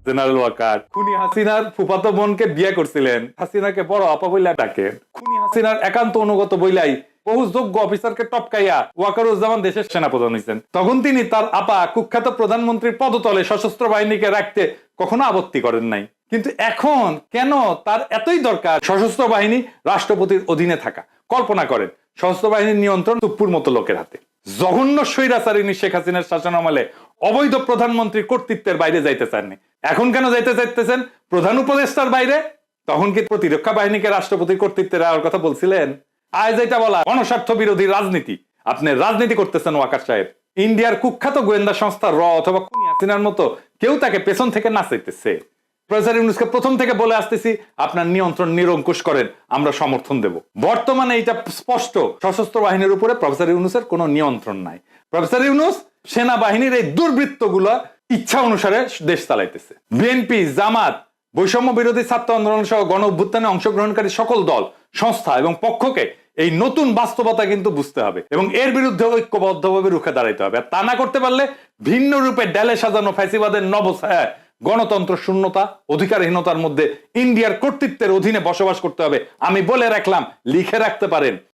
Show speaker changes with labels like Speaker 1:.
Speaker 1: General Waker খুনি হাসিনার ফুফাতো বোনকে বিয়ে করছিলেন, হাসিনাকে বড় আপা বইলা ডাকেন। খুনি হাসিনার একান্ত অনুগত বইলাই বহু যোগ্য অফিসারকে টপকাইয়া ওয়াকারুজ্জামান দেশের সেনাপ্রধান হয়েছেন। তখন তিনি তার আপা কুখ্যাত প্রধানমন্ত্রীর পদতলে সশস্ত্র বাহিনীকে রাখতে কখনো আপত্তি করেন নাই। কিন্তু এখন কেন তার এতই দরকার সশস্ত্র বাহিনী রাষ্ট্রপতির অধীনে থাকা? কল্পনা করেন সশস্ত্র বাহিনীর নিয়ন্ত্রণ তুপ্পুর মতো লোকের হাতে। জঘন্য স্বৈরাচারিণী শেখ হাসিনার শাসনামলে অবৈধ প্রধানমন্ত্রীর কর্তৃত্বের বাইরে যাইতে চাননি, এখন কেন যাইতে চাইতেছেন প্রধান উপদেষ্টার বাইরে? তখন কি প্রতিরক্ষা বাহিনীকে রাষ্ট্রপতির কর্তৃত্বে রাখার কথা বলছিলেন? আজ এটা বলা অনস্বার্থ বিরোধী রাজনীতি। আপনি রাজনীতি করতেছেন ওয়াকার সাহেব। ইন্ডিয়ার কুখ্যাত গোয়েন্দা সংস্থা র অথবা খুনি হাসিনার মতো কেউ তাকে পেছন থেকে নাচাইতেছে। প্রফেসর ইউনূসকে প্রথম থেকে বলে আসতেছি, আপনার নিয়ন্ত্রণ নিরঙ্কুশ করেন, আমরা সমর্থন দেব। বর্তমানে এটা স্পষ্ট সশস্ত্র বাহিনীর উপরে প্রফেসর ইউনূসের কোনো নিয়ন্ত্রণ নাই। প্রফেসর ইউনূস সেনাবাহিনীর এই দুর্বৃত্তগুলো ইচ্ছা অনুসারে দেশ চালাইতেছে। বিএনপি, জামাত, বৈষম্য বিরোধী ছাত্র আন্দোলন সহ গণ অভ্যুত্থানে অংশগ্রহণকারী সকল দল, সংস্থা এবং পক্ষকে এই নতুন বাস্তবতা কিন্তু বুঝতে হবে এবং এর বিরুদ্ধে ঐক্যবদ্ধভাবে রুখে দাঁড়াইতে হবে। আর তা না করতে পারলে ভিন্ন রূপে ডেলে সাজানো ফ্যাসিবাদের নবছায়া গণতন্ত্র শূন্যতা, অধিকারহীনতার মধ্যে ইন্ডিয়ার কর্তৃত্বের অধীনে বসবাস করতে হবে। আমি বলে রাখলাম, লিখে রাখতে পারেন।